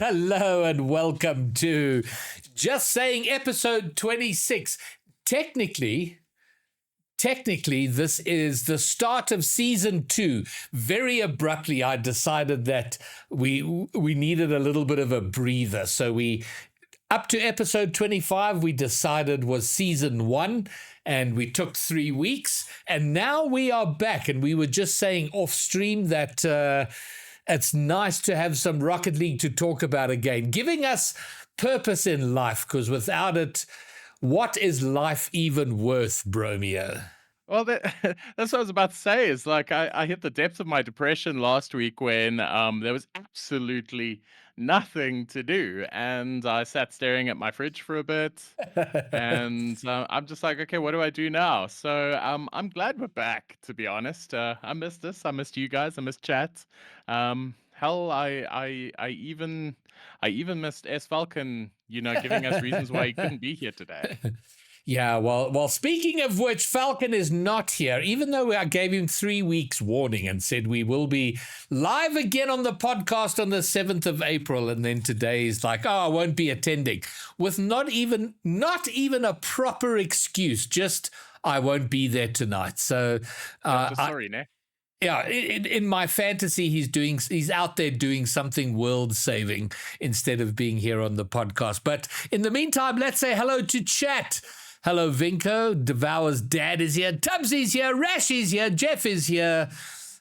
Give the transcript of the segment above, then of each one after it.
Hello and welcome to Just Saying episode 26. Technically, this is the start of season 2. Very abruptly, I decided that we needed a little bit of a breather. So we, up to episode 25, we decided was season 1. And we took 3 weeks. And now we are back. And we were just saying off stream that it's nice to have some Rocket League to talk about again, giving us purpose in life, because without it, what is life even worth, Bromeo? Well, that's what I was about to say. Is like I hit the depths of my depression last week when there was absolutely nothing to do, and I sat staring at my fridge for a bit, and I'm just like, okay, what do I do now? So I'm glad we're back. To be honest, I missed this. I missed you guys. I missed chat. Hell, I even missed S Falcon. Giving us reasons why he couldn't be here today. Yeah, well, speaking of which, Falcon is not here, even though I gave him 3 weeks warning and said we will be live again on the podcast on the 7th of April. And then today is like, oh, I won't be attending, with not even a proper excuse, just I won't be there tonight. So Sorry, ne? yeah, in my fantasy, he's out there doing something world saving instead of being here on the podcast. But in the meantime, let's say hello to chat. Hello, Vinko. Devour's dad is here. Tubbsy's here. Rash is here. Jeff is here.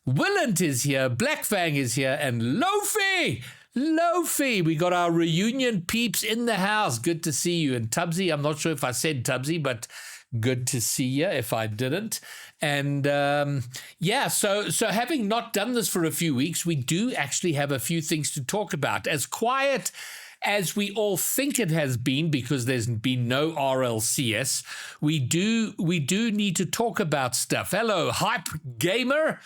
Willant is here. Blackfang is here. And Lofi. We got our reunion peeps in the house. Good to see you. And Tubbsy, I'm not sure if I said Tubbsy, but good to see you if I didn't. And so having not done this for a few weeks, we do actually have a few things to talk about. As quiet as we all think it has been, because there's been no RLCS, we do need to talk about stuff. Hello, Hype Gamer,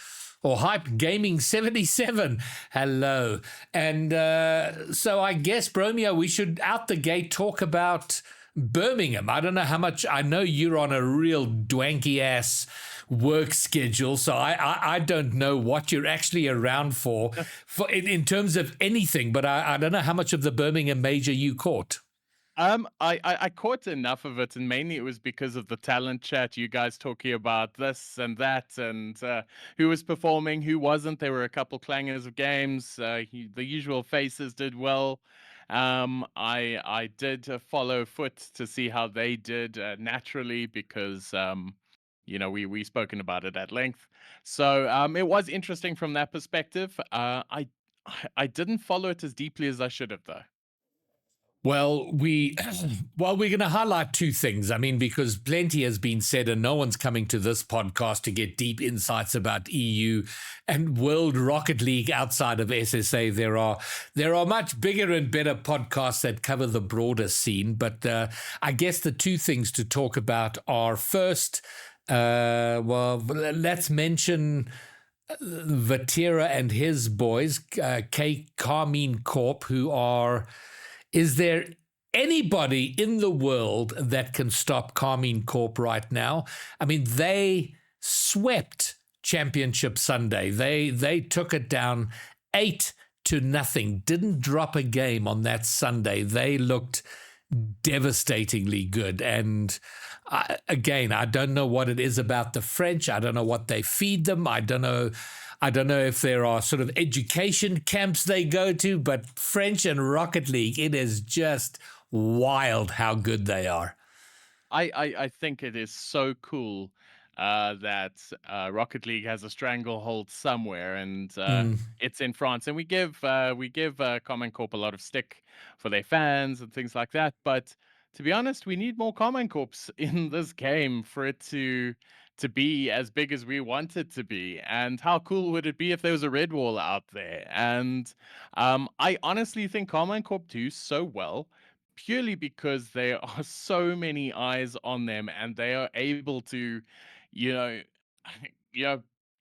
or Hype Gaming 77. Hello. And so I guess, Bromeo, we should out the gate talk about Birmingham. I don't know how much. I know you're on a real dwanky ass work schedule, so I don't know what you're actually around for in terms of anything, but I don't know how much of the Birmingham major you caught. I caught enough of it, and mainly it was because of the talent chat. You guys talking about this and that, and who was performing, who wasn't. There were a couple clangers of games. The usual faces did well. I did follow Foot to see how they did naturally, because we spoken about it at length. So it was interesting from that perspective. I didn't follow it as deeply as I should have, though. Well, we're going to highlight two things. I mean, because plenty has been said, and no one's coming to this podcast to get deep insights about EU and World Rocket League outside of SSA. There are much bigger and better podcasts that cover the broader scene. But I guess the two things to talk about are, first, let's mention Vatira and his boys, Carmine Corp, who are... Is there anybody in the world that can stop Carmine Corp right now? I mean, they swept Championship Sunday. They took it down 8-0. Didn't drop a game on that Sunday. They looked devastatingly good. And again, I don't know what it is about the French. I don't know what they feed them. I don't know if there are sort of education camps they go to, but French and Rocket League, it is just wild how good they are. I think it is so cool that Rocket League has a stranglehold somewhere, and it's in France. And we give Common Corp a lot of stick for their fans and things like that. But to be honest, we need more Common Corps in this game for it to be as big as we want it to be. And how cool would it be if there was a red wall out there? And I honestly think Common Corp do so well purely because there are so many eyes on them, and they are able to, you know,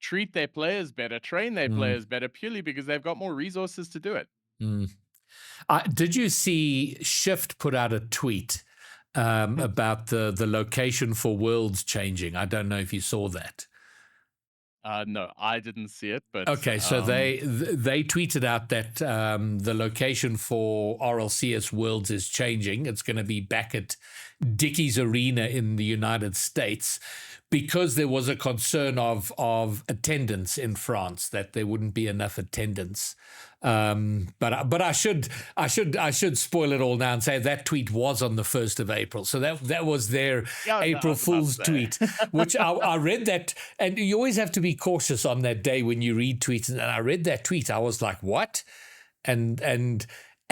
treat their players better, train their players better, purely because they've got more resources to do it. Did you see Shift put out a tweet about the location for Worlds changing? I don't know if you saw that. No, I didn't see it, but Okay, so they tweeted out that the location for RLCS Worlds is changing. It's going to be back at Dickies Arena in the United States because there was a concern of attendance in France, that there wouldn't be enough attendance. But I should spoil it all now and say that tweet was on the 1st of April. So that was their April Fool's tweet, which I read that. And you always have to be cautious on that day when you read tweets. And I read that tweet. I was like, what?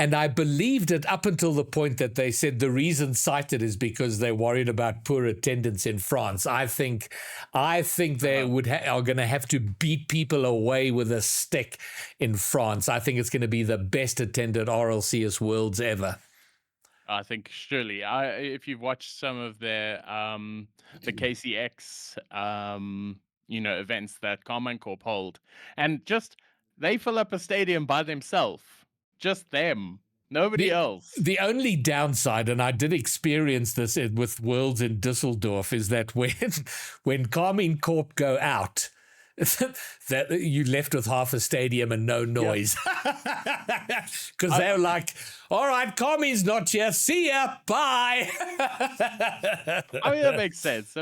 And I believed it up until the point that they said the reason cited is because they're worried about poor attendance in France. I think they are going to have to beat people away with a stick in France. I think it's going to be the best attended RLCS Worlds ever. I think surely, if you've watched some of their the KCX events that Common Corp hold, and just they fill up a stadium by themselves. Just them, nobody else. The only downside, and I did experience this with Worlds in Düsseldorf, is that when Carmine Corp go out, that you left with half a stadium and no noise. Because they're like, all right, Carmine's not here. See ya. Bye. I mean, that makes sense.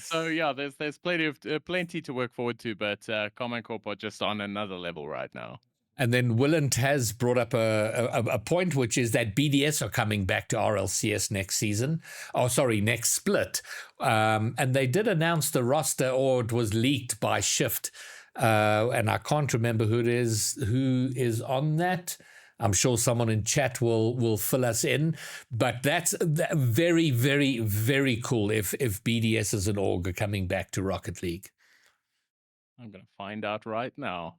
So yeah, there's plenty to work forward to, but Carmine Corp are just on another level right now. And then Willant has brought up a point, which is that BDS are coming back to RLCS next season. Oh, sorry, next split. And they did announce the roster, or it was leaked by Shift. And I can't remember who is on that. I'm sure someone in chat will fill us in. But that's very, very, very cool if BDS as an org are coming back to Rocket League. I'm going to find out right now.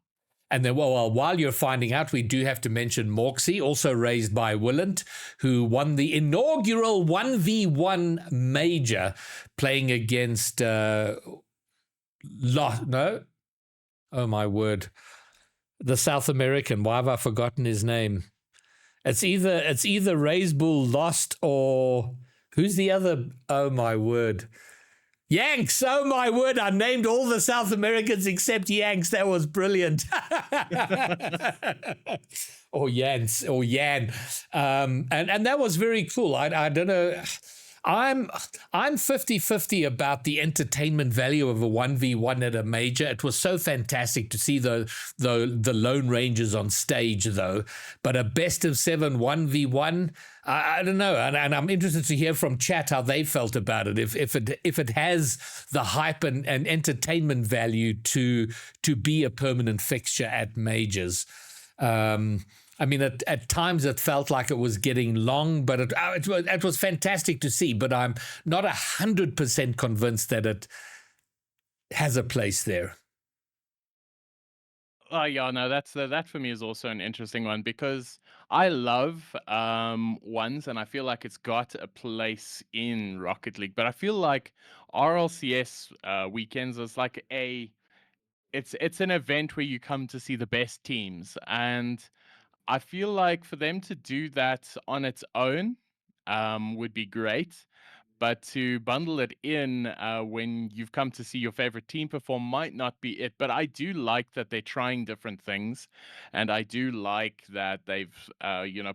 And then, while you're finding out, we do have to mention Morksy, also raised by Willant, who won the inaugural 1v1 major playing against oh my word, the South American. Why have I forgotten his name? It's either Raise Bull Lost or who's the other? Oh my word. Yanks, oh my word, I named all the South Americans except Yanks. That was brilliant. Or Yans, or Yan. And that was very cool. I don't know. I'm 50-50 about the entertainment value of a 1v1 at a major. It was so fantastic to see the Lone Rangers on stage, though. But a best of 7 1v1, I don't know. And I'm interested to hear from chat how they felt about it. If it has the hype and entertainment value to be a permanent fixture at majors. I mean, at times it felt like it was getting long, but it was fantastic to see. But I'm not 100% convinced that it has a place there. Yeah, no, that for me is also an interesting one, because I love ones, and I feel like it's got a place in Rocket League. But I feel like RLCS weekends is like it's an event where you come to see the best teams, and I feel like for them to do that on its own would be great, but to bundle it in when you've come to see your favorite team perform might not be it. But I do like that they're trying different things, and I do like that they've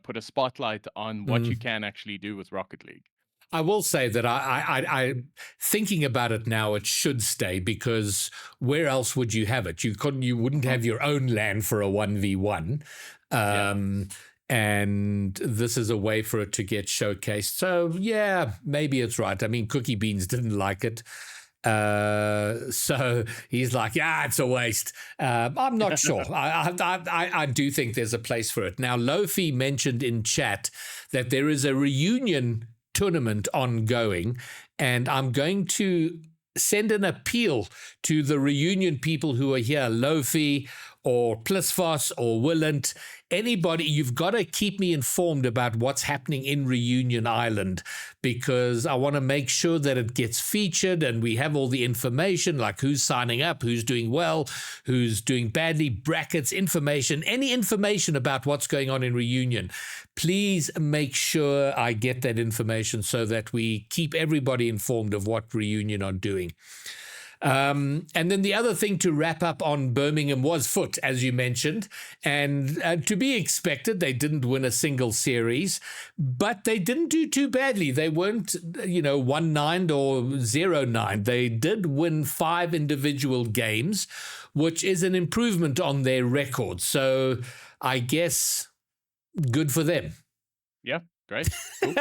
put a spotlight on what you can actually do with Rocket League. I will say that I thinking about it now, it should stay, because where else would you have it? You wouldn't have your own LAN for a 1v1. And this is a way for it to get showcased. So yeah, maybe it's right. I mean, Cookie Beans didn't like it. So he's like, yeah, it's a waste. I'm not sure. I do think there's a place for it. Now, Lofi mentioned in chat that there is a reunion tournament ongoing, and I'm going to send an appeal to the reunion people who are here, Lofi or Plisvos or Willant, anybody. You've got to keep me informed about what's happening in Reunion Island, because I want to make sure that it gets featured and we have all the information, like who's signing up, who's doing well, who's doing badly, brackets, information, any information about what's going on in Reunion. Please make sure I get that information so that we keep everybody informed of what Reunion are doing. And then the other thing to wrap up on Birmingham was foot, as you mentioned. And to be expected, they didn't win a single series, but they didn't do too badly. They weren't, 1-9 or 0-9. They did win 5 individual games, which is an improvement on their record. So I guess good for them. Yeah, great. Cool.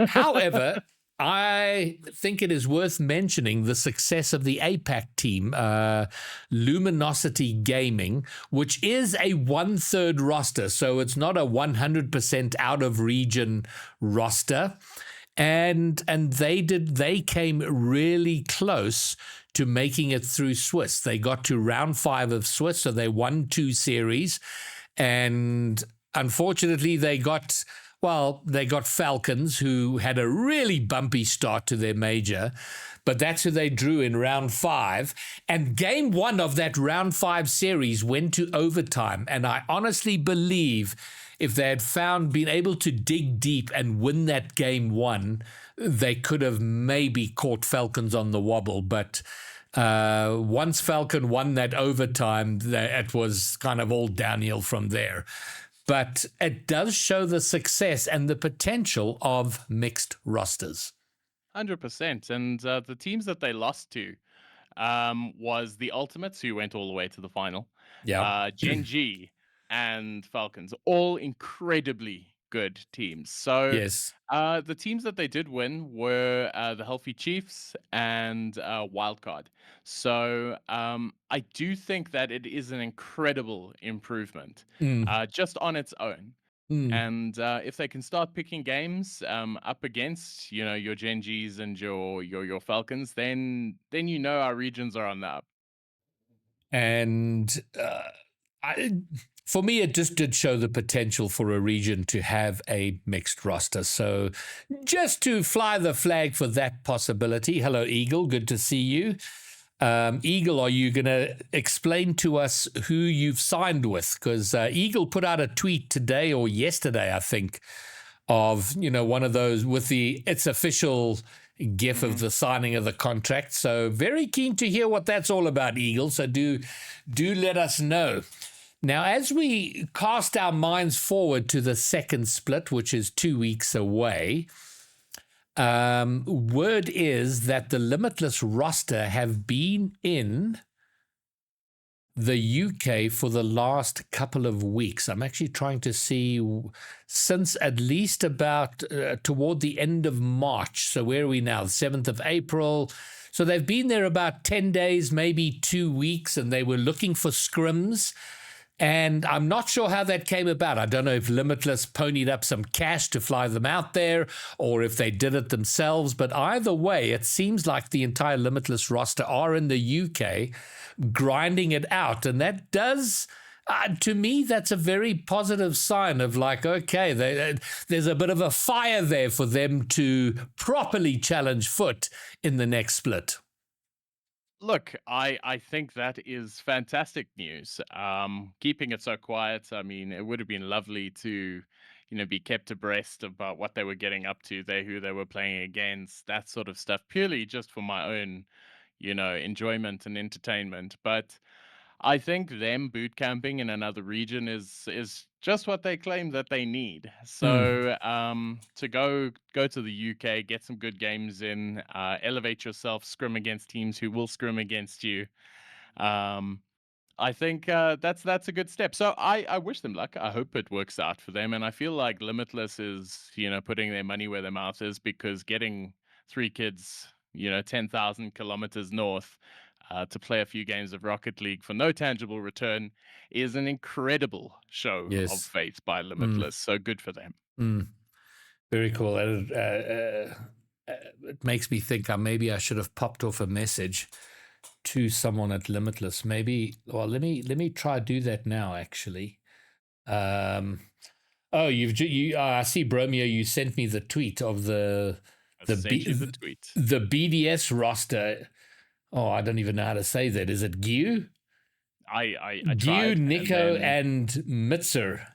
However, I think it is worth mentioning the success of the APAC team, Luminosity Gaming, which is a 1/3 roster. So it's not a 100% out of region roster. And they came really close to making it through Swiss. They got to round 5 of Swiss, so they won 2 series. And unfortunately, they got Falcons, who had a really bumpy start to their major, but that's who they drew in round 5. And game 1 of that round 5 series went to overtime. And I honestly believe if they had been able to dig deep and win that game 1, they could have maybe caught Falcons on the wobble. But once Falcon won that overtime, it was kind of all downhill from there. But it does show the success and the potential of mixed rosters. 100%. And the teams that they lost to was the Ultimates, who went all the way to the final. Yeah. Gen G and Falcons, all incredibly good teams. So Yes. the teams that they did win were the Healthy Chiefs and Wildcard. So I do think that it is an incredible improvement just on its own. And if they can start picking games up against, your Gen Gs and your Falcons, then our regions are on the up. And for me, it just did show the potential for a region to have a mixed roster. So just to fly the flag for that possibility. Hello, Eagle. Good to see you. Eagle, are you going to explain to us who you've signed with? Because Eagle put out a tweet today or yesterday, I think, of, one of those with its official gif of the signing of the contract. So very keen to hear what that's all about, Eagle. So do let us know. Now, as we cast our minds forward to the second split, which is 2 weeks away, word is that the Limitless roster have been in the UK for the last couple of weeks. I'm actually trying to see since at least about toward the end of March. So where are we now? The 7th of April. So they've been there about 10 days, maybe 2 weeks, and they were looking for scrims. And I'm not sure how that came about. I don't know if Limitless ponied up some cash to fly them out there or if they did it themselves. But either way, it seems like the entire Limitless roster are in the UK grinding it out. And that does, to me, that's a very positive sign of like, okay, there's a bit of a fire there for them to properly challenge Foot in the next split. Look, I think that is fantastic news. Keeping it so quiet, I mean, it would have been lovely to, be kept abreast about what they were getting up to, who they were playing against, that sort of stuff, purely just for my own, enjoyment and entertainment. But I think them boot camping in another region is just what they claim that they need. So to go to the UK, get some good games in, elevate yourself, scrim against teams who will scrim against you. I think that's a good step. So I wish them luck. I hope it works out for them. And I feel like Limitless is, putting their money where their mouth is, because getting 3 kids, 10,000 kilometers north to play a few games of Rocket League for no tangible return is an incredible show of faith by Limitless. So good for them. Very cool. It makes me think maybe I should have popped off a message to someone at Limitless. Maybe, well, let me try do that now, actually. I see, Bromeo, you sent me the tweet of the tweet. The BDS roster. Oh, I don't even know how to say that. Is it Gyu? I Gyu, tried. Nico, and Mitzer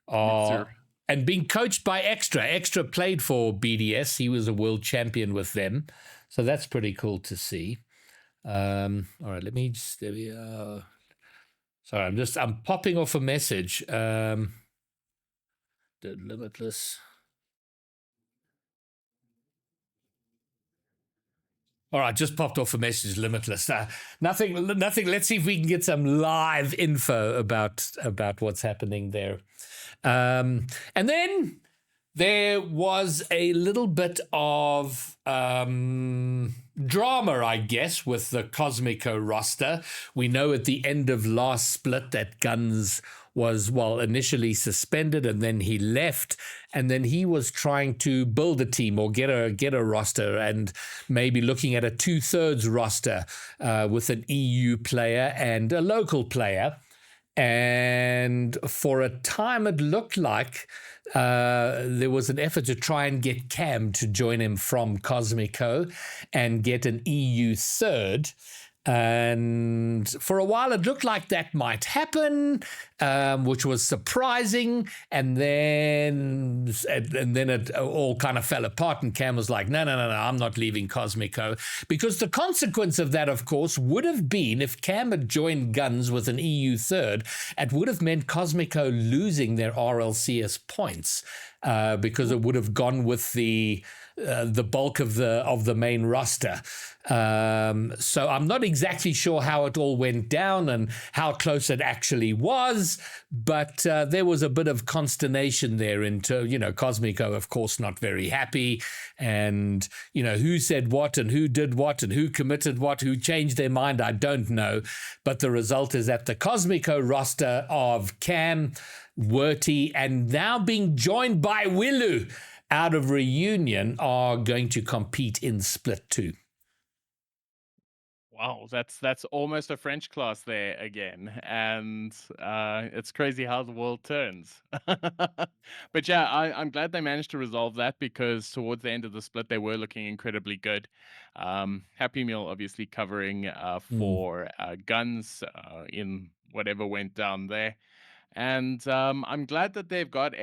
are and being coached by Extra. Extra played for BDS. He was a world champion with them. So that's pretty cool to see. All right, let me just, there we are. Sorry, I'm popping off a message. The Limitless. All right, just popped off a message, Limitless. Nothing. Let's see if we can get some live info about what's happening there. And then there was a little bit of drama, I guess, with the Cosmico roster. We know at the end of last split that Guns was, initially suspended, and then he left, and then he was trying to build a team or get a roster, and maybe looking at a 2/3 roster with an EU player and a local player. And for a time, it looked like there was an effort to try and get Cam to join him from Cosmico and get an EU third. And for a while, it looked like that might happen, which was surprising. And then it all kind of fell apart. And Cam was like, no, I'm not leaving Cosmico. Because the consequence of that, of course, would have been if Cam had joined Guns with an EU third, it would have meant Cosmico losing their RLCS points because it would have gone with the bulk of the main roster. So I'm not exactly sure how it all went down and how close it actually was, but there was a bit of consternation there into, Cosmico, of course, not very happy, and, who said what and who did what and who committed what, who changed their mind, I don't know. But the result is that the Cosmico roster of Cam, Werty, and now being joined by Willu out of Reunion are going to compete in Split 2. Wow, that's almost a French class there again, and it's crazy how the world turns. But yeah, I'm glad they managed to resolve that, because towards the end of the split they were looking incredibly good. Happy Meal obviously covering for Guns in whatever went down there. And I'm glad that they've got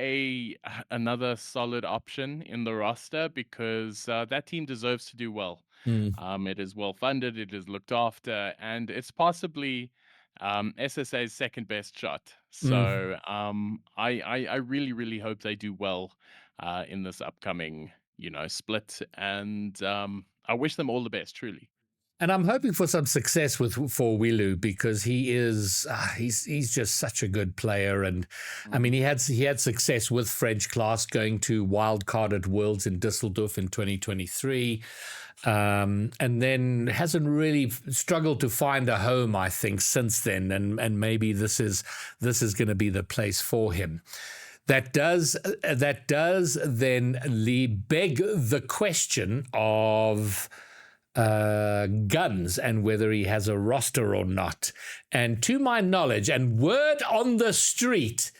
another solid option in the roster, because that team deserves to do well. It is well funded, it is looked after, and it's possibly SSA's second best shot. So I really, really hope they do well in this upcoming, split. And I wish them all the best, truly. And I'm hoping for some success for Willu, because he is he's just such a good player. And I mean, he had success with French class, going to wildcarded Worlds in Düsseldorf in 2023, and then hasn't really struggled to find a home, I think, since then. And maybe this is going to be the place for him. That does then beg the question of Guns and whether he has a roster or not. And to my knowledge, and word on the street,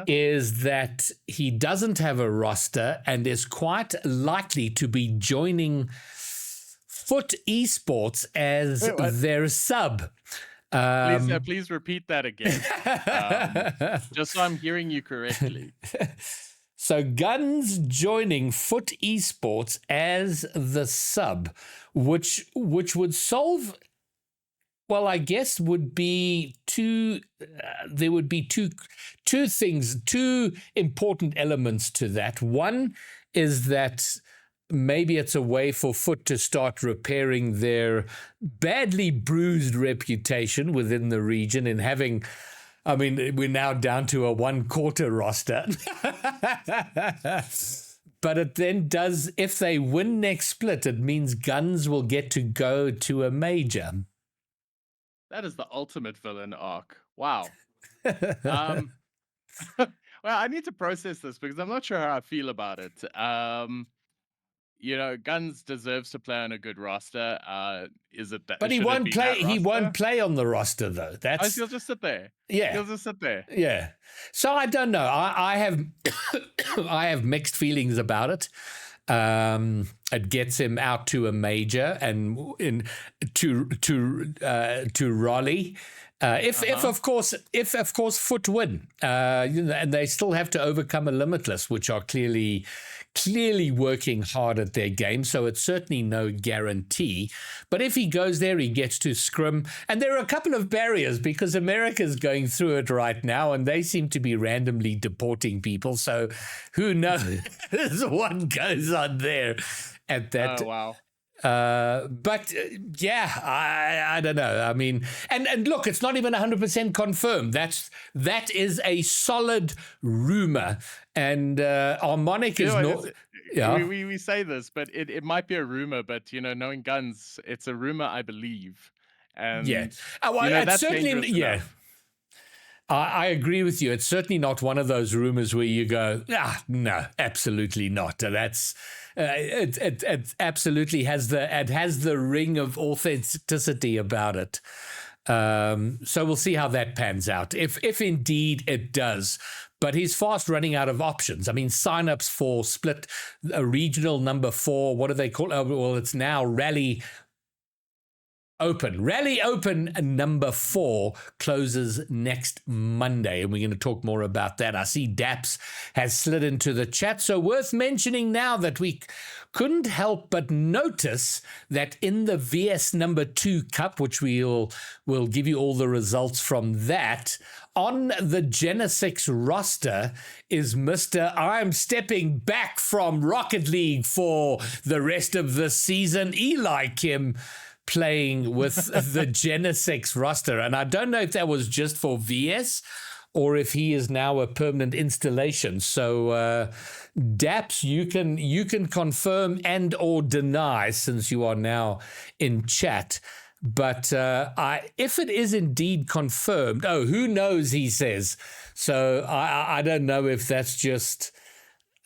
is that he doesn't have a roster and is quite likely to be joining Foot Esports as their sub. Please repeat that again, just so I'm hearing you correctly. So Guns joining Foot Esports as the sub, which would solve, well, I guess would be there would be two things, two important elements to that. One is that maybe it's a way for Foot to start repairing their badly bruised reputation within the region and having, I mean, we're now down to a 1/4 roster. But it then does, if they win next split, it means Guns will get to go to a major. That is the ultimate villain arc. Wow. Well, I need to process this, because I'm not sure how I feel about it. Guns deserves to play on a good roster. Is it that? But he won't play. He won't play on the roster, though. He'll just sit there. Yeah, he'll just sit there. Yeah. So I don't know. I have I have mixed feelings about it. It gets him out to a major and to Raleigh, If of course Foot win, and they still have to overcome a Limitless, which are clearly working hard at their game, so it's certainly no guarantee. But if he goes there, he gets to scrim, and there are a couple of barriers because America's going through it right now, and they seem to be randomly deporting people. So who knows what goes on there at that? Oh, wow. But I don't know. I mean, and look, it's not even 100% confirmed. That is a solid rumor, and Harmonic is not. Yeah, we say this, but it might be a rumor. But knowing guns, it's a rumor, I believe. And yeah, well, that's certainly enough. I agree with you. It's certainly not one of those rumors where you go, no, absolutely not. That's it absolutely has the ring of authenticity about it. So we'll see how that pans out. If indeed it does. But he's fast running out of options. I mean, signups for Split, a regional number 4. What do they call it? Well, it's now Rally Open number 4 closes next Monday, and we're going to talk more about that. I see Daps has slid into the chat, so worth mentioning now that we couldn't help but notice that in the VS number 2 Cup, which we'll give you all the results from that, on the Genesix roster is Mr. I'm stepping back from Rocket League for the rest of the season, Eli Kim, playing with the Genesix roster. And I don't know if that was just for VS or if he is now a permanent installation. So Daps, you can confirm and or deny since you are now in chat. But if it is indeed confirmed, who knows, he says. So I don't know if that's just,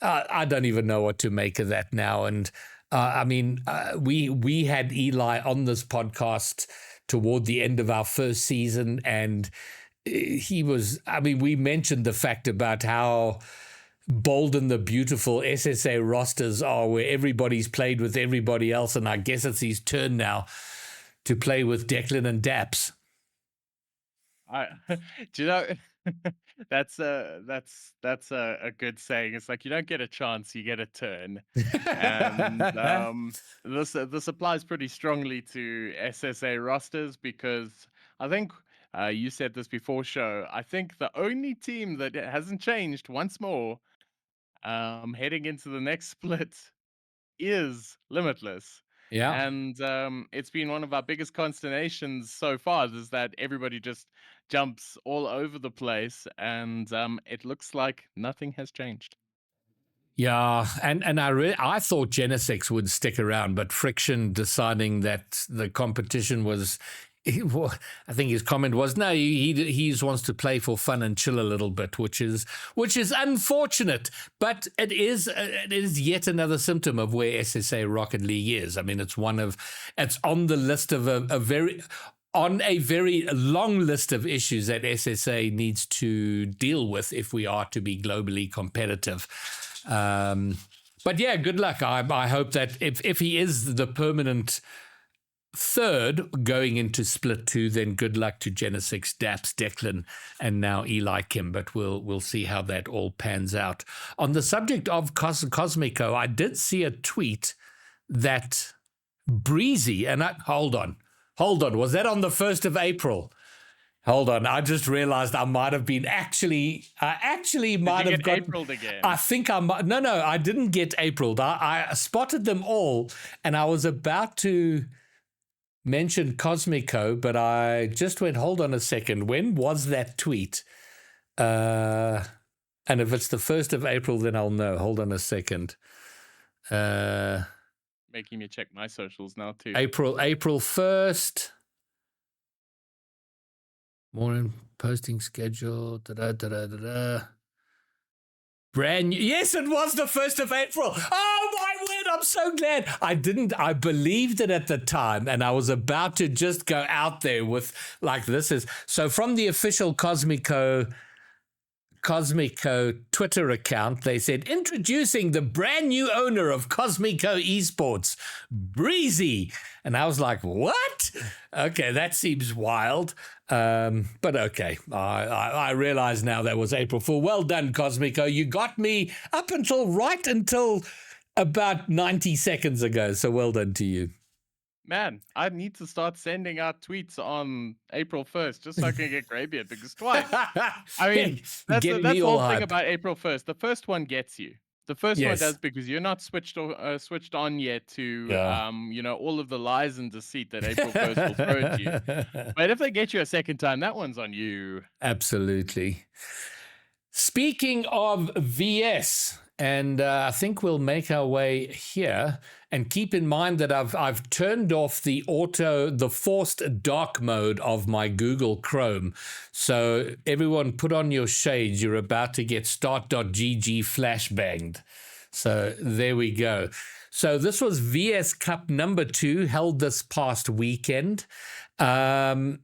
I don't even know what to make of that now. And I mean, we had Eli on this podcast toward the end of our first season, and he was, I mean, we mentioned the fact about how bold and the beautiful SSA rosters are, where everybody's played with everybody else, and I guess it's his turn now to play with Declan and Daps. Do you know? That's a good saying. It's like you don't get a chance, you get a turn, and this applies pretty strongly to SSA rosters because I think you said this before show. I think the only team that hasn't changed once more, heading into the next split, is Limitless. Yeah. And it's been one of our biggest consternations so far is that everybody just jumps all over the place, and it looks like nothing has changed. Yeah, and I thought Genesix would stick around, but Friction deciding that the competition was, I think his comment was, no, he just wants to play for fun and chill a little bit, which is unfortunate, but it is yet another symptom of where SSA Rocket League is. I mean, it's on the list of a very long list of issues that SSA needs to deal with if we are to be globally competitive. But yeah, good luck. I hope that if he is the permanent third going into Split 2, then good luck to Genesix, Daps, Declan, and now Eli Kim. But we'll see how that all pans out. On the subject of Cosmico, I did see a tweet that Breezy, and hold on, was that on the 1st of April? Hold on, I just realized I might have been I actually might have got Apriled again. I think I might. No, I didn't get Apriled. I spotted them all, and I was about to mention Cosmico, but I just went, hold on a second. When was that tweet? And if it's the 1st of April, then I'll know. Hold on a second. Making me check my socials now too. April 1st. Morning posting schedule. Brand new. Yes, it was the 1st of April. Oh my word, I'm so glad. I believed it at the time, and I was about to just go out there with like this is. So from the official Cosmico Cosmico Twitter account, they said, introducing the brand new owner of Cosmico Esports, Breezy. And I was like, what? Okay, that seems wild. But okay, I realize now that was April Fool. Well done, Cosmico. You got me right until about 90 seconds ago. So well done to you. Man, I need to start sending out tweets on April 1st just so I can get graybeard, because twice. I mean, that's the whole thing about April 1st. The first one gets you. The first one does, because you're not switched on yet to all of the lies and deceit that April 1st will throw at you. But if they get you a second time, that one's on you. Absolutely. Speaking of VS, and I think we'll make our way here. And keep in mind that I've turned off the forced dark mode of my Google Chrome. So everyone put on your shades. You're about to get start.gg flashbanged. So there we go. So this was VS Cup number 2, held this past weekend. And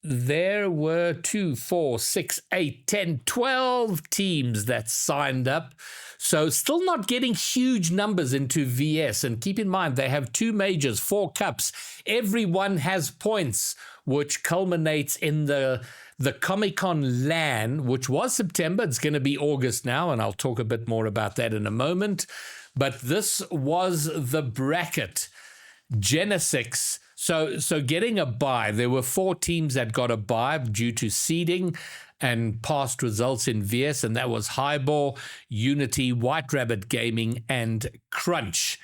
there were 2, 4, 6, 8, 10, 12 teams that signed up. So still not getting huge numbers into VS. And keep in mind, they have 2 majors, 4 cups. Everyone has points, which culminates in the Comic-Con LAN, which was September. It's going to be August now, and I'll talk a bit more about that in a moment. But this was the bracket. Genesix. So getting a bye, there were 4 teams that got a bye due to seeding and past results in VS, and that was Highball, Unity, White Rabbit Gaming, and Crunch.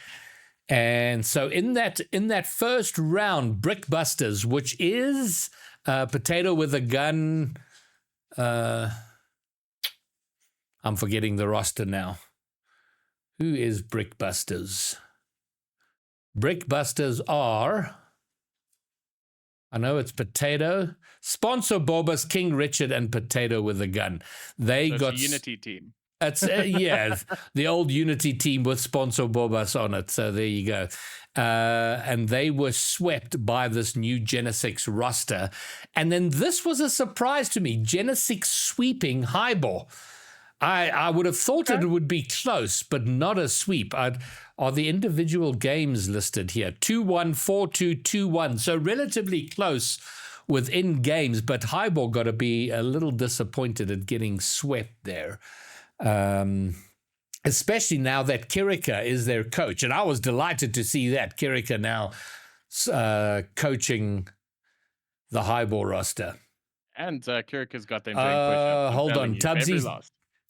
And so in that first round, Brickbusters, which is Potato with a Gun, I'm forgetting the roster now. Who is Brickbusters? Brickbusters are, I know it's Potato, Sponsor Borbus, King Richard, and Potato with a Gun. They got a Unity team. It's the old Unity team with Sponsor Borbus on it. So there you go. And they were swept by this new Genesix roster. And then this was a surprise to me: Genesix sweeping Highball. I would have thought it would be close, but not a sweep. Are the individual games listed here? 2-1, 4-2, 2-1. So relatively close within games, but Highball got to be a little disappointed at getting swept there. Especially now that Kirika is their coach. And I was delighted to see that Kirika now coaching the Highball roster. And Kirika's got them doing push-ups. Hold on.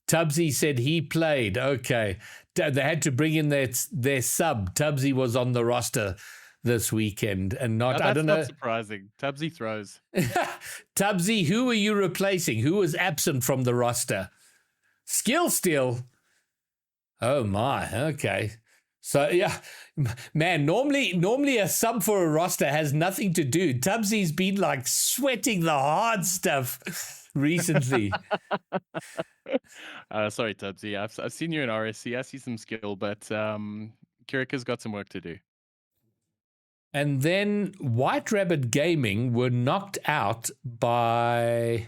Tubbsy said he played. Okay. They had to bring in their sub. Tubbsy was on the roster this weekend, and not, I don't know. That's not surprising. Tubbsy throws. Tubbsy, who are you replacing? Who was absent from the roster? Skill Steal. Oh my, okay. So yeah, man, normally a sub for a roster has nothing to do. Tubbsy's been like sweating the hard stuff recently. Sorry, Tubbsy. I've seen you in RSC. I see some skill, but Kirika's got some work to do. And then White Rabbit Gaming were knocked out by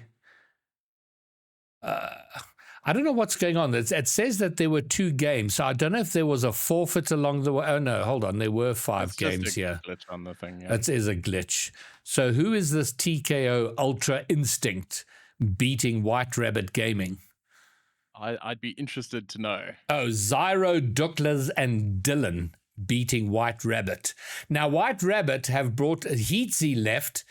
I don't know what's going on. It says that there were 2 games, so I don't know if there was a forfeit along the way. Oh no, hold on, there were 5 games here. Glitch on the thing. Yeah. That is a glitch. So who is this TKO Ultra Instinct beating White Rabbit Gaming? I'd be interested to know. Oh, Zyro, Douglas, and Dylan beating White Rabbit. Now, White Rabbit have brought Heatsy left,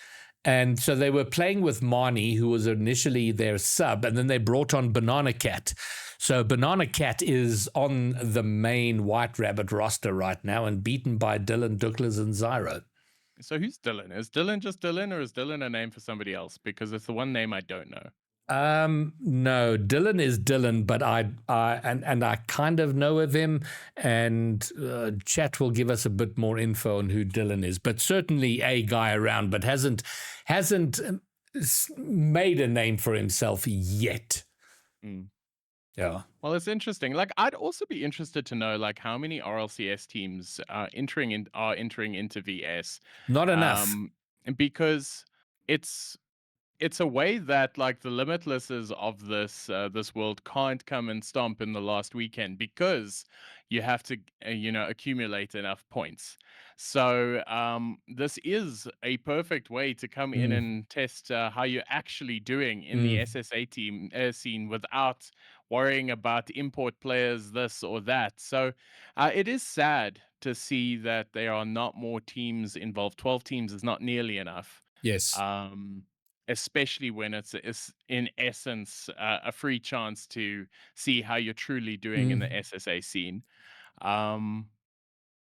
and so they were playing with Marnie, who was initially their sub, and then they brought on Banana Cat. So Banana Cat is on the main White Rabbit roster right now and beaten by Dylan, Douglas, and Zyro. So who's Dylan? Is Dylan just Dylan, or is Dylan a name for somebody else? Because it's the one name I don't know. No, Dylan is Dylan, but I kind of know of him, and chat will give us a bit more info on who Dylan is, but certainly a guy around, but hasn't made a name for himself yet. Yeah. Well, it's interesting. Like, I'd also be interested to know, like, how many RLCS teams are entering into VS. Not enough. Because it's a way that like the limitlesses of this world can't come and stomp in the last weekend because you have to accumulate enough points. So this is a perfect way to come in Mm, and test how you're actually doing in the mm, SSA team scene without worrying about import players this or that. So it is sad to see that there are not more teams involved. 12 teams is not nearly enough. yes. Um, especially when it's in essence a free chance to see how you're truly doing in the Mm. SSA scene. Um,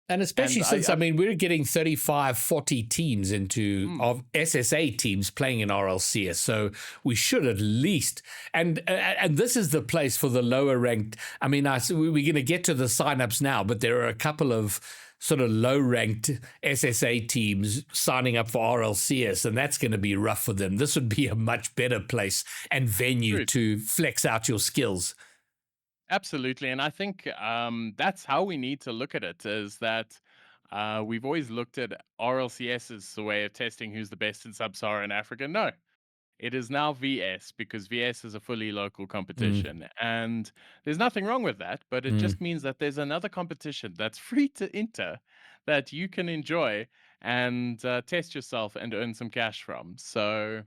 And and especially since, I I've mean, we're getting 35, 40 teams mm, of SSA teams playing in RLCS. So we should at least, and this is the place for the lower ranked. I mean, we're going to get to the signups now, but there are a couple of sort of low ranked SSA teams signing up for RLCS, and that's going to be rough for them. This would be a much better place and venue true. to flex out your skills. Absolutely, and I think that's how we need to look at it. Is that we've always looked at RLCS as a way of testing who's the best in sub-Saharan Africa. No, it is now VS because VS is a fully local Mm, competition, and there's nothing wrong with that. But it mm. just means that there's another competition that's free to enter that you can enjoy and test yourself and earn some cash from. So,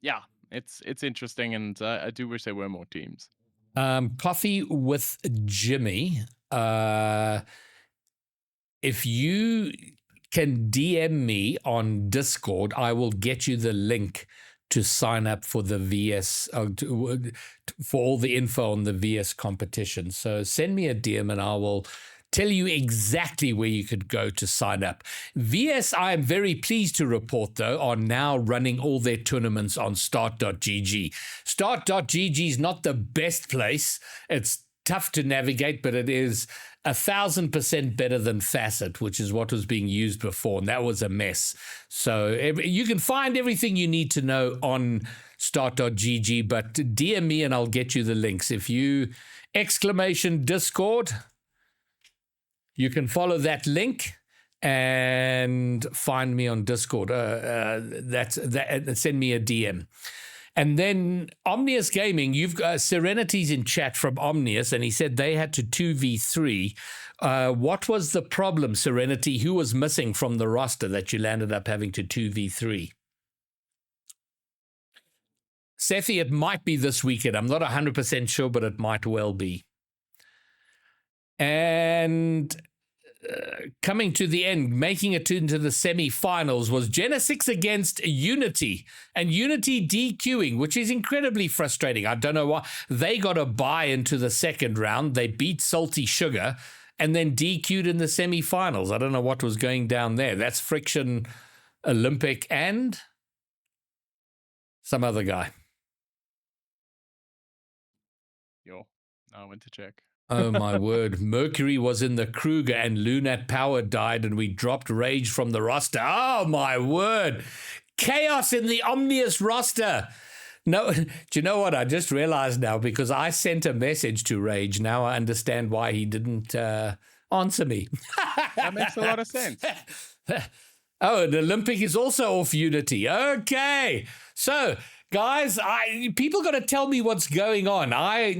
yeah, it's interesting, and I do wish there were more teams. Coffee with Jimmy. If you can DM me on Discord, I will get you the link to sign up for the VS, for all the info on the VS competition. So send me a DM and I will tell you exactly where you could go to sign up. VS, I am very pleased to report, though, are now running all their tournaments on start.gg. Start.gg is not the best place. It's tough to navigate, but it is 1,000% better than Facet, which is what was being used before, and that was a mess. So you can find everything you need to know on start.gg, but DM me and I'll get you the links. If you !Discord, you can follow that link and find me on Discord. Send me a DM. And then Omnius Gaming, you've got Serenity's in chat from Omnius, and he said they had to 2v3. What was the problem, Serenity? Who was missing from the roster that you landed up having to 2v3? Sethi, it might be this weekend. I'm not 100% sure, but it might well be. And coming to the end, making it into the semi-finals was Genesix against Unity, and Unity DQing, which is incredibly frustrating. I don't know why. They got a bye into the second round. They beat Salty Sugar and then DQ'd in the semi-finals. I don't know what was going down there. That's Friction, Olympic, and some other guy. Yo, I went to check. Oh, my word. Mercury was in the Kruger and Lunat Power died and we dropped Rage from the roster. Oh, my word. Chaos in the Omnius roster. No, do you know what? I just realized now because I sent a message to Rage. Now I understand why he didn't answer me. That makes a lot of sense. Oh, and Olympic is also off Unity. Okay. So, guys, people got to tell me what's going on. I'm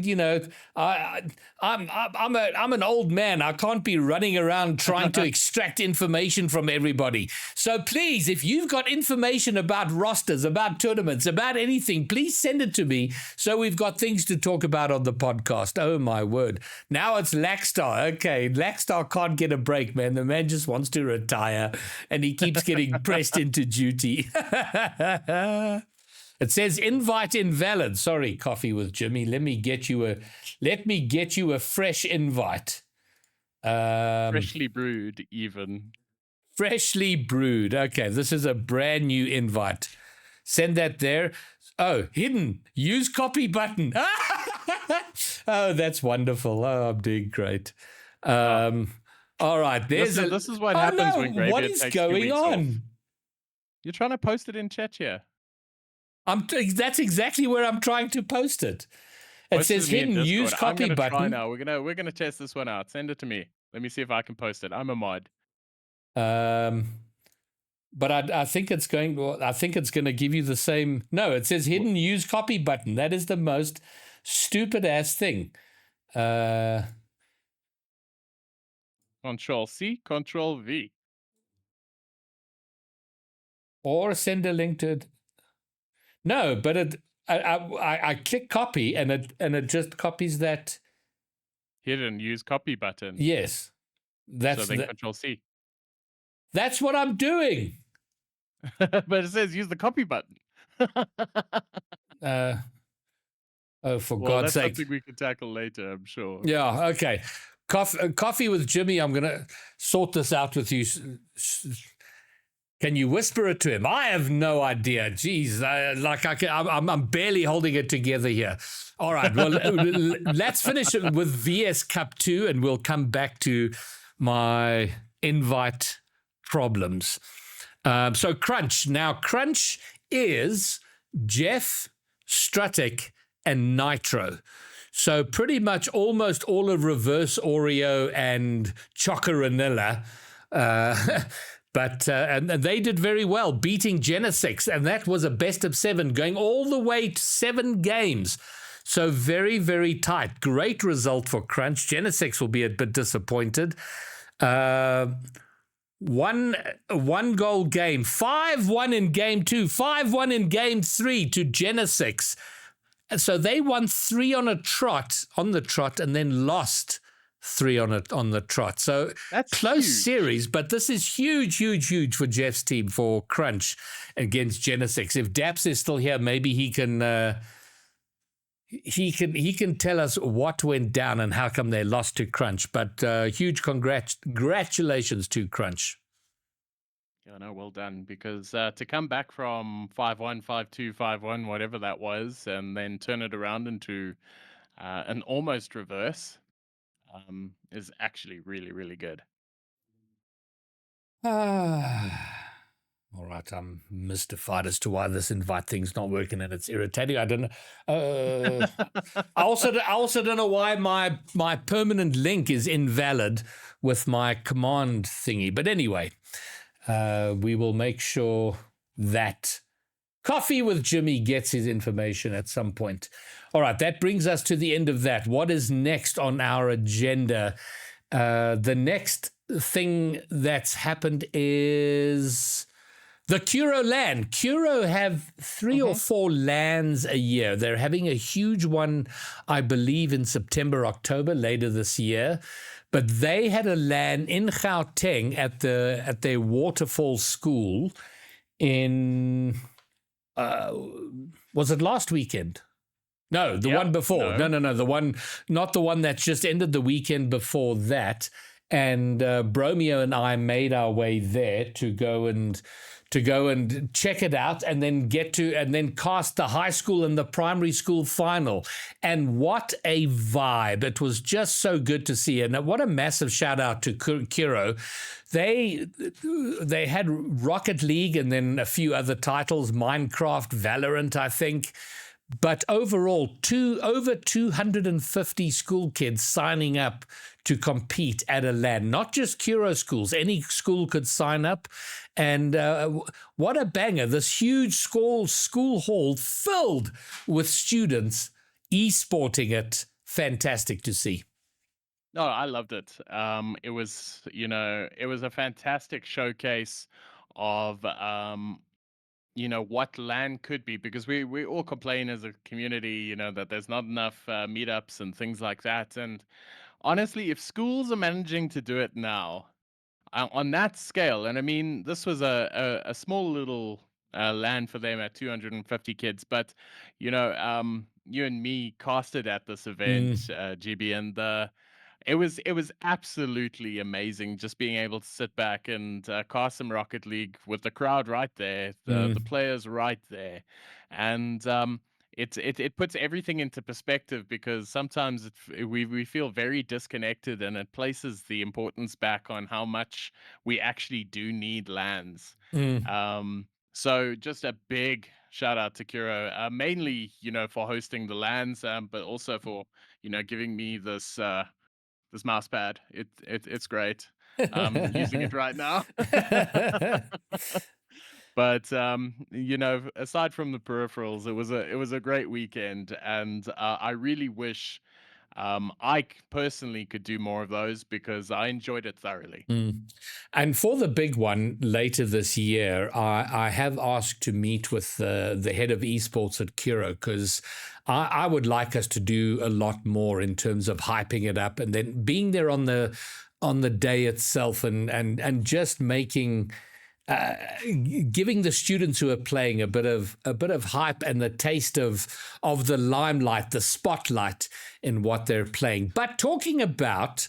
an old man. I can't be running around trying to extract information from everybody. So please, if you've got information about rosters, about tournaments, about anything, please send it to me so we've got things to talk about on the podcast. Oh my word. Now it's Lackstar. Okay, Lackstar can't get a break, man. The man just wants to retire and he keeps getting pressed into duty. It says invite invalid. Sorry, Coffee with Jimmy. Let me get you a fresh invite. Freshly brewed, even. Freshly brewed. Okay, this is a brand new invite. Send that there. Oh, hidden. Use copy button. Oh, that's wonderful. Oh, I'm doing great. All right. This is what happens when Graveyard what is takes 2 going weeks on? off. You're trying to post it in chat here. That's exactly where I'm trying to post it. It says hidden. Use copy I'm gonna button. try now. We're gonna test this one out. Send it to me. Let me see if I can post it. I'm a mod. but I think it's going. Well, I think it's going to give you the same. No, it says hidden use copy button. That is the most stupid ass thing. Control C, Control V. Or send a link to it. No, but I click copy and it just copies that. Hidden use copy button. Yes, So then Control C. That's what I'm doing. But it says use the copy button. Oh, for Well, God's that's sake. something we can tackle later, I'm sure. Yeah, okay. Coffee with Jimmy. I'm going to sort this out with you. Can you whisper it to him? I have no idea. Jeez, I'm barely holding it together here. All right, well, let's finish it with VS Cup 2, and we'll come back to my invite problems. So Crunch. Now, Crunch is Jeff, Strutic, and Nitro. So pretty much almost all of Reverse Oreo and Chocoranilla. But and they did very well, beating Genesix, and that was a best of 7, going all the way to 7 games. So very, very tight. Great result for Crunch. Genesix will be a bit disappointed. One goal game, 5-1 in game 2, 5-1 in game 3 to Genesix. So they won 3 on the trot, and then lost 3 on the trot. So that's close huge. series, but this is huge for Jeff's team, for Crunch against Genesix. If Daps is still here, maybe he can tell us what went down and how come they lost to Crunch. But huge congratulations to Crunch. Yeah, no, well done. Because to come back from 5-1, 5-2, 5-1, whatever that was, and then turn it around into an almost reverse, is actually really, really good. All right, I'm mystified as to why this invite thing's not working, and it's irritating. I don't know. I also don't know why my permanent link is invalid with my command thingy. But anyway, we will make sure that Coffee with Jimmy gets his information at some point. All right, that brings us to the end of that. What is next on our agenda? The next thing that's happened is the Curo LAN. Curo have 3 or 4 LANs a year. They're having a huge one, I believe, in September, October, later this year. But they had a LAN in Gauteng at their Waterfall School in... was it last weekend? No, the one before. No. The one, not the one that's just ended the weekend before that. And Bromeo and I made our way there to go and check it out, and then cast the high school and the primary school final. And what a vibe. It was just so good to see. And what a massive shout out to Kiro. They had Rocket League and then a few other titles, Minecraft, Valorant, I think. But overall, over 250 school kids signing up to compete at a LAN. Not just Curo schools. Any school could sign up. And what a banger. This huge school hall filled with students e-sporting it. Fantastic to see. No, I loved it. It was a fantastic showcase of what LAN could be, because we all complain as a community, that there's not enough meetups and things like that. And honestly, if schools are managing to do it now on that scale, and I mean, this was a small little LAN for them at 250 kids, but you and me casted at this event, GB, and it was absolutely amazing just being able to sit back and cast some Rocket League with the crowd right there, the players right there, and it puts everything into perspective, because sometimes we feel very disconnected, and it places the importance back on how much we actually do need LANs. So just a big shout out to Kuro, mainly for hosting the LANs, but also for giving me this mouse pad. It's great. I'm using it right now. But you know, aside from the peripherals, it was a great weekend, and I really wish personally could do more of those because I enjoyed it thoroughly. Mm. And for the big one later this year, I have asked to meet with the head of esports at Kiro because I would like us to do a lot more in terms of hyping it up and then being there on the day itself and just making giving the students who are playing a bit of hype and the taste of the limelight, the spotlight in what they're playing. But talking about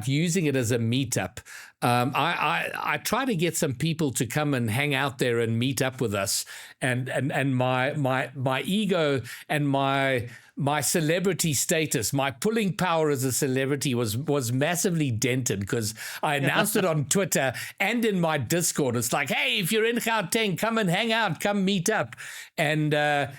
using it as a meetup, I try to get some people to come and hang out there and meet up with us, and my ego and my celebrity status, my pulling power as a celebrity was massively dented because I announced it on Twitter and in my Discord. It's like, hey, if you're in Gauteng, come and hang out, come meet up, and a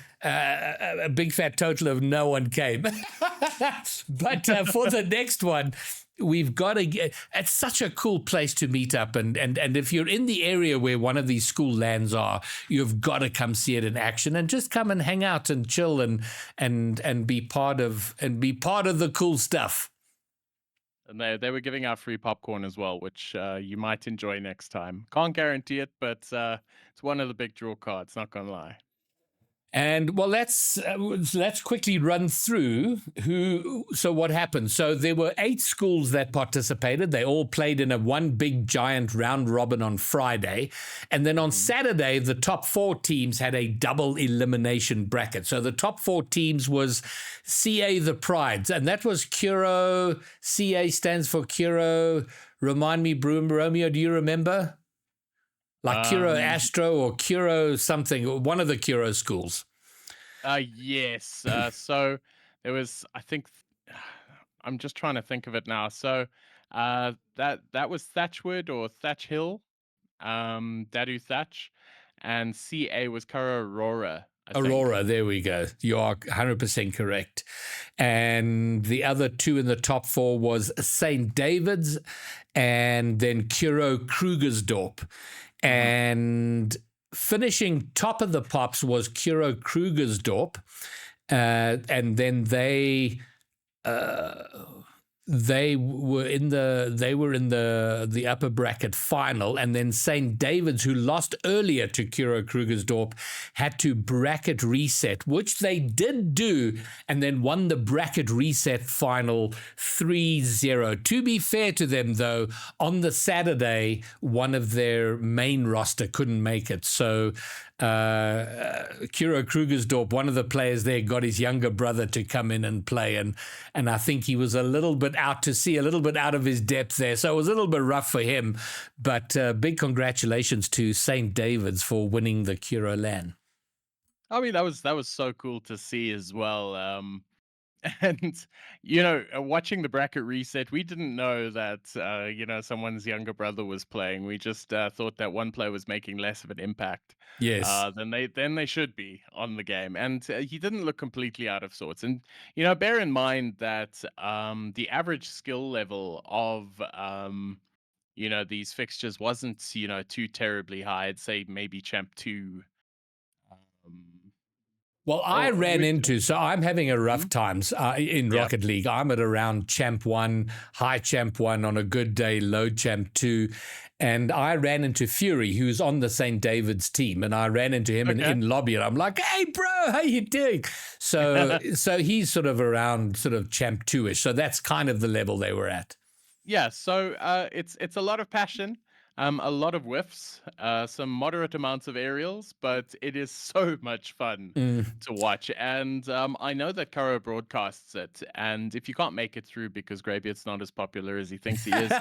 big fat total of no one came. But for the next one, we've got to get, it's such a cool place to meet up, and if you're in the area where one of these school lands are, you've got to come see it in action and just come and hang out and chill and be part of the cool stuff. And they were giving out free popcorn as well, which you might enjoy next time. Can't guarantee it, but it's one of the big draw cards, not gonna lie. And well, let's quickly run through who. So what happened? So there were 8 schools that participated. They all played in a one big giant round robin on Friday, and then on Saturday, the top 4 teams had a double elimination bracket. So the top 4 teams was CA the Prides, and that was Kuro. CA stands for Kuro. Remind me, Romeo, do you remember? Like Kuro Astro or Kuro something, one of the Kuro schools. Yes. So there was, I think, I'm just trying to think of it now. So that was Thatchwood or Thatch Hill, Dadu Thatch, and CA was Kara Aurora. Aurora, there we go. You are 100% correct. And the other 2 in the top 4 was St. David's and then Kuro Krugersdorp. And finishing top of the pops was Kuro Krugersdorp, and then they were in the upper bracket final, and then St. David's, who lost earlier to Kuro Krugersdorp, had to bracket reset, which they did do, and then won the bracket reset final 3-0. To be fair to them, though, on the Saturday, one of their main roster couldn't make it, so Kuro Krugersdorp, one of the players there, got his younger brother to come in and play, and I think he was a little bit out of his depth there, so it was a little bit rough for him, but big congratulations to St. David's for winning the Kuro LAN. I mean, that was so cool to see as well. And you know, watching the bracket reset, we didn't know that you know, someone's younger brother was playing. We just thought that one player was making less of an impact, Yes, than they should be on the game, and he didn't look completely out of sorts. And you know, bear in mind that the average skill level of you know, these fixtures wasn't, you know, too terribly high. I'd say maybe Champ 2. Um, well, I ran into, so I'm having a rough Mhm. times in Yeah. Rocket League. I'm at around Champ 1, High Champ 1 on a good day, Low Champ 2. And I ran into Fury, who's on the St. David's team. And I ran into him in lobby, and I'm like, hey, bro, how you doing? So he's sort of around sort of Champ 2-ish. So that's kind of the level they were at. Yeah, so it's a lot of passion, a lot of whiffs, some moderate amounts of aerials, but it is so much fun to watch. And I know that Karo broadcasts it, and if you can't make it through because Greybeard's not as popular as he thinks he is,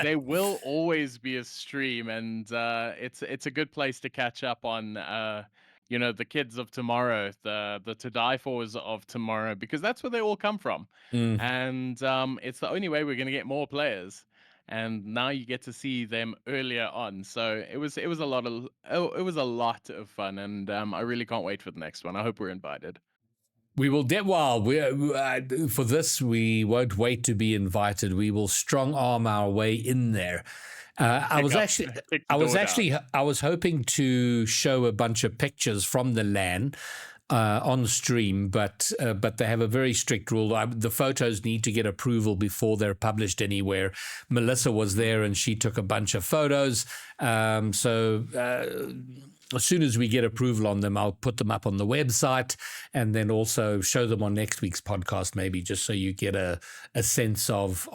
there will always be a stream, and it's a good place to catch up on. You know, the kids of tomorrow, the to die fors of tomorrow, because that's where they all come from. And it's the only way we're going to get more players, and now you get to see them earlier on. So it was a lot of fun, and I really can't wait for the next one. I hope we're invited. We will for this, we won't wait to be invited. We will strong arm our way in there. I was actually, kick the door down. I was hoping to show a bunch of pictures from the LAN on stream, but they have a very strict rule. The photos need to get approval before they're published anywhere. Melissa was there and she took a bunch of photos. So as soon as we get approval on them, I'll put them up on the website and then also show them on next week's podcast, maybe just so you get a sense of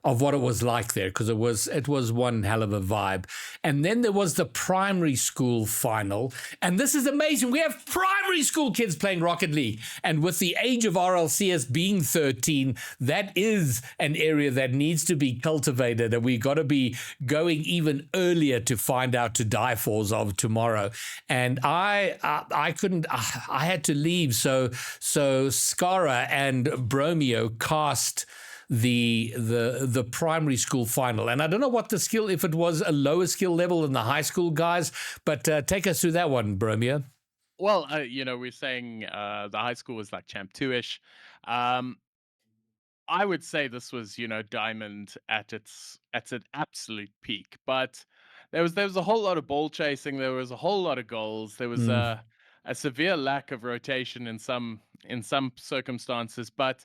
what it was like there, because it was one hell of a vibe. And then there was the primary school final, and this is amazing. We have primary school kids playing Rocket League, and with the age of RLCS being 13, that is an area that needs to be cultivated, and we got to be going even earlier to find out to die fors of tomorrow. And I couldn't. I had to leave, so Skara and Bromeo cast the primary school final. And I don't know what the skill, if it was a lower skill level than the high school guys, but take us through that one, Bromeo. Well, we're saying the high school was like Champ 2-ish. I would say this was, Diamond at an absolute peak, but there was a whole lot of ball chasing, there was a whole lot of goals, there was a severe lack of rotation in some circumstances, but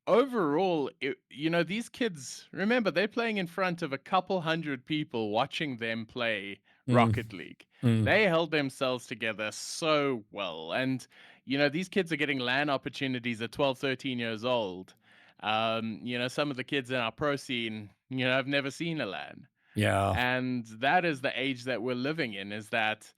overall, these kids, remember, they're playing in front of a couple hundred people watching them play Rocket League. They held themselves together so well. And, these kids are getting LAN opportunities at 12, 13 years old. Some of the kids in our pro scene, have never seen a LAN. Yeah. And that is the age that we're living in, is that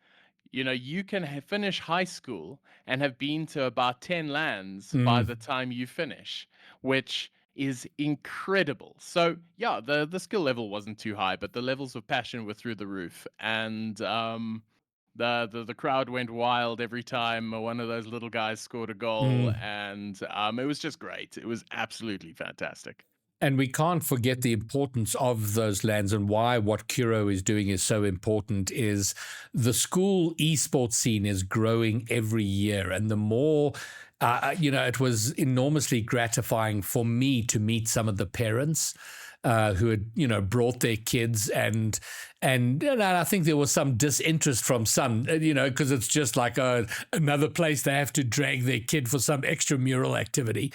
you can finish high school and have been to about 10 LANs by the time you finish, which is incredible. So yeah, the skill level wasn't too high, but the levels of passion were through the roof. And the crowd went wild every time one of those little guys scored a goal. And it was just great. It was absolutely fantastic. And we can't forget the importance of those LANs, and why what Kuro is doing is so important is the school esports scene is growing every year. And the more, it was enormously gratifying for me to meet some of the parents who had, brought their kids, and I think there was some disinterest from some, because it's just like another place they have to drag their kid for some extramural activity.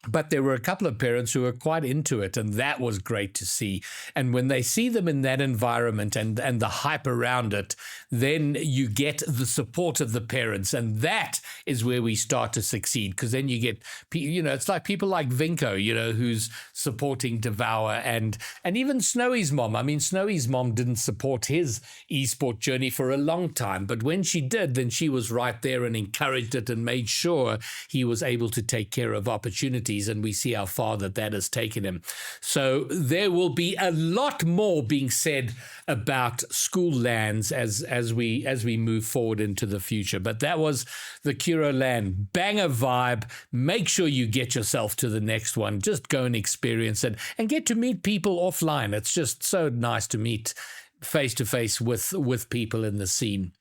But there were a couple of parents who were quite into it, and that was great to see. And when they see them in that environment and the hype around it, then you get the support of the parents, and that is where we start to succeed, because then you get, it's like people like Vinko, who's supporting Devour, and even Snowy's mom. I mean, Snowy's mom didn't support his esport journey for a long time, but when she did, then she was right there and encouraged it and made sure he was able to take care of opportunities. And we see how far that has taken him. So there will be a lot more being said about school LANs as we move forward into the future. But that was the Kuro LAN. Banger vibe. Make sure you get yourself to the next one. Just go and experience it and get to meet people offline. It's just so nice to meet face to face with people in the scene.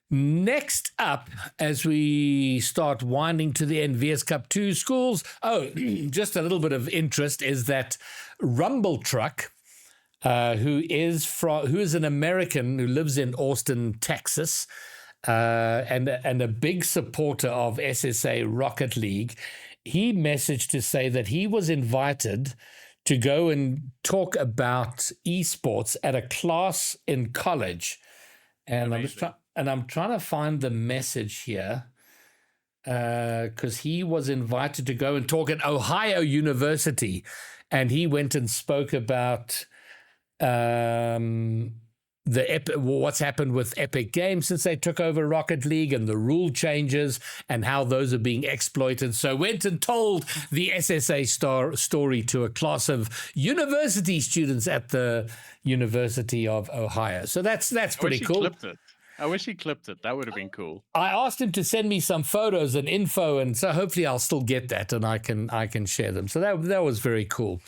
Next up, as we start winding to the end, VS Cup 2 schools. Oh, just a little bit of interest is that Rumble Truck, who is an American who lives in Austin, Texas, and a big supporter of SSA Rocket League, he messaged to say that he was invited to go and talk about esports at a class in college. And I'm trying to find the message here, because he was invited to go and talk at Ohio University, and he went and spoke about what's happened with Epic Games since they took over Rocket League, and the rule changes and how those are being exploited. So went and told the SSA story to a class of university students at the University of Ohio. So that's pretty cool. I wish he clipped it. That would have been cool. I asked him to send me some photos and info, and so hopefully I'll still get that and I can share them. So that was very cool.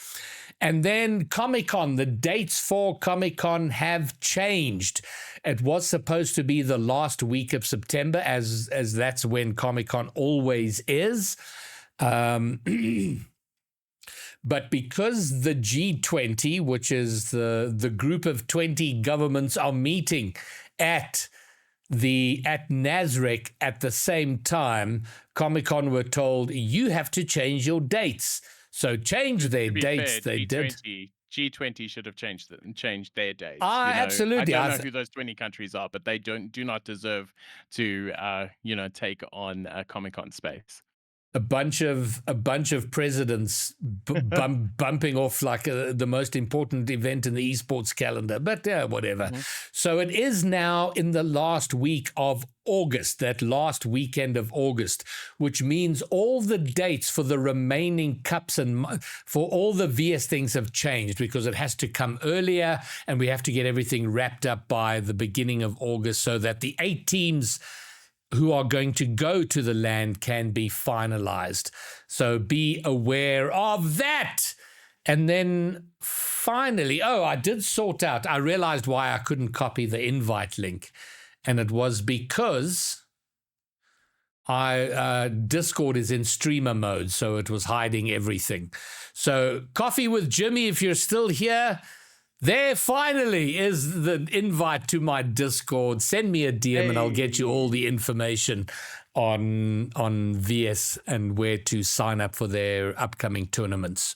And then Comic-Con, the dates for Comic-Con have changed. It was supposed to be the last week of September, as that's when Comic-Con always is. But because the G20, which is the group of 20 governments, are meeting at Nasrec at the same time, Comic-Con were told, you have to change your dates. So change their dates. Fair, they did. G20 should have changed their dates. Absolutely. I don't know who those 20 countries are, but they do not deserve to take on Comic-Con space. A bunch of presidents bumping off like the most important event in the esports calendar, but whatever. Mm-hmm. So it is now in the last week of August, that last weekend of August, which means all the dates for the remaining cups and for all the VS things have changed because it has to come earlier and we have to get everything wrapped up by the beginning of August so that the 8 teams who are going to go to the land can be finalized. So be aware of that. And then finally, I did sort out, I realized why I couldn't copy the invite link. And it was because Discord is in streamer mode, so it was hiding everything. So Coffee with Jimmy, if you're still here, there finally is the invite to my Discord. Send me a DM and I'll get you all the information on VS and where to sign up for their upcoming tournaments.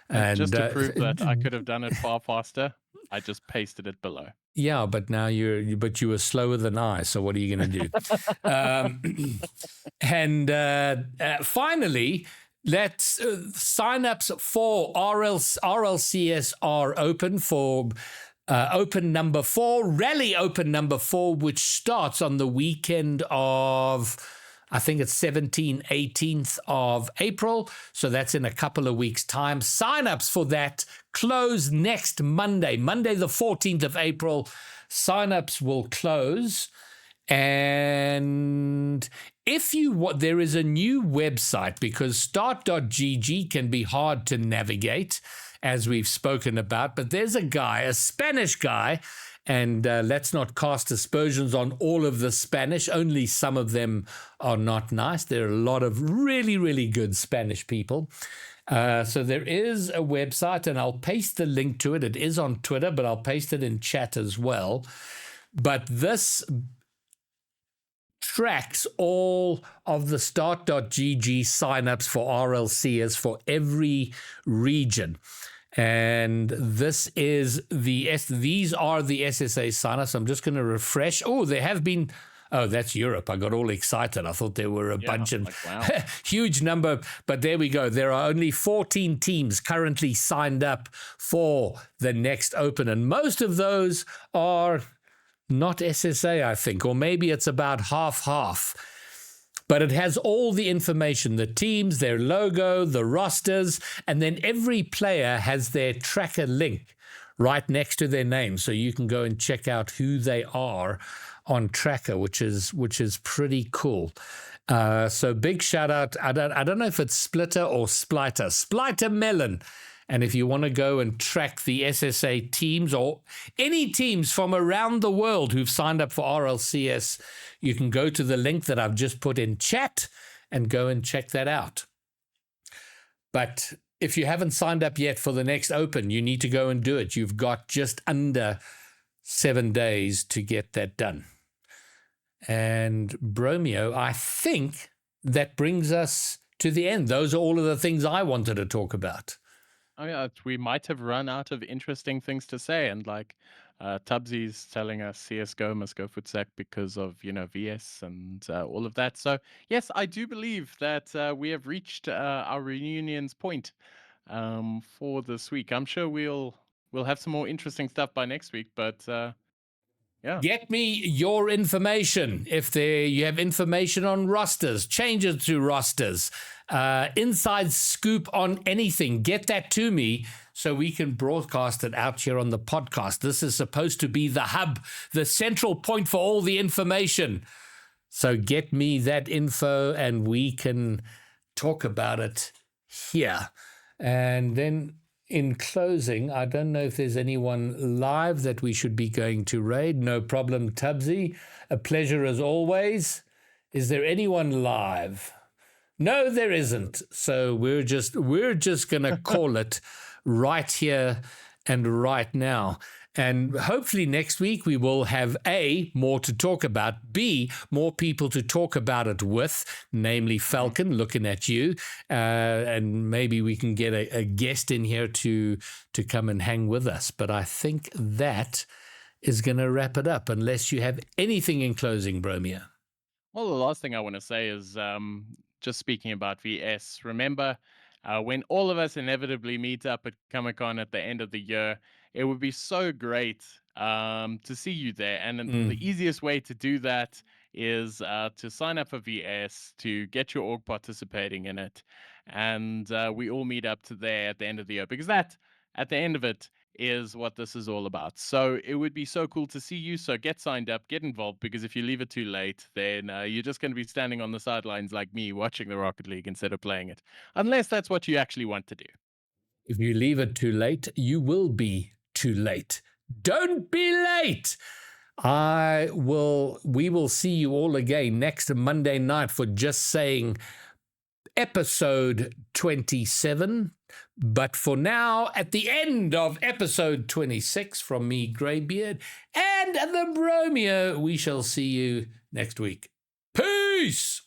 And just to prove that I could have done it far faster, I just pasted it below. Yeah, but now you were slower than I. So what are you going to do? Finally, let's signups for RLCS are open for Open number 4, Rally Open number 4, which starts on the weekend of, I think it's 17th, 18th of April. So that's in a couple of weeks' time. Signups for that close next Monday, the 14th of April. Signups will close. And if you want, there is a new website because start.gg can be hard to navigate, as we've spoken about. But there's a Spanish guy, and let's not cast aspersions on all of the Spanish. Only some of them are not nice. There are a lot of really, really good Spanish people. So there is a website, and I'll paste the link to it. It is on Twitter, but I'll paste it in chat as well. But this tracks all of the start.gg signups for RLCs for every region. And these are the SSA signups. I'm just going to refresh. Oh, there have been. Oh, that's Europe. I got all excited. I thought there were a bunch of wow. huge number, but there we go. There are only 14 teams currently signed up for the next Open, and most of those are not SSA, I think, or maybe it's about half. But it has all the information, the teams, their logo, the rosters, and then every player has their tracker link right next to their name. So you can go and check out who they are on tracker, which is pretty cool. So big shout out. I don't know if it's Splitter or Spliter Melon. And if you want to go and track the SSA teams or any teams from around the world who've signed up for RLCS, you can go to the link that I've just put in chat and go and check that out. But if you haven't signed up yet for the next Open, you need to go and do it. You've got just under 7 days to get that done. And Bromeo, I think that brings us to the end. Those are all of the things I wanted to talk about. Oh yeah, we might have run out of interesting things to say, and like Tubbsy's telling us CS:GO must go Futsac because of VS and all of that. So yes, I do believe that we have reached our reunion's point for this week. I'm sure we'll have some more interesting stuff by next week, but yeah. Get me your information. If you have information on rosters, changes to rosters, inside scoop on anything, get that to me so we can broadcast it out here on the podcast. This is supposed to be the hub, the central point for all the information. So get me that info and we can talk about it here. And then in closing, I don't know if there's anyone live that we should be going to raid. No problem, Tubbsy. A pleasure as always. Is there anyone live? No, there isn't. So we're just going to call it right here and right now. And hopefully next week we will have A, more to talk about, B, more people to talk about it with, namely Falcon, looking at you, and maybe we can get a guest in here to come and hang with us. But I think that is going to wrap it up, unless you have anything in closing, Bromia. Well, the last thing I want to say is just speaking about VS. Remember, when all of us inevitably meet up at Comic Con at the end of the year, it would be so great to see you there. And then the easiest way to do that is to sign up for VS, to get your org participating in it. And we all meet up to there at the end of the year, because that, at the end of it, is what this is all about. So it would be so cool to see you. So get signed up, get involved, because if you leave it too late, then you're just going to be standing on the sidelines like me watching the Rocket League instead of playing it, unless that's what you actually want to do. If you leave it too late, you will be too late. Don't be late. We will see you all again next Monday night for Just Saying episode 27. But for now, at the end of episode 26, from me, Greybeard, and the Bromio, we shall see you next week. Peace!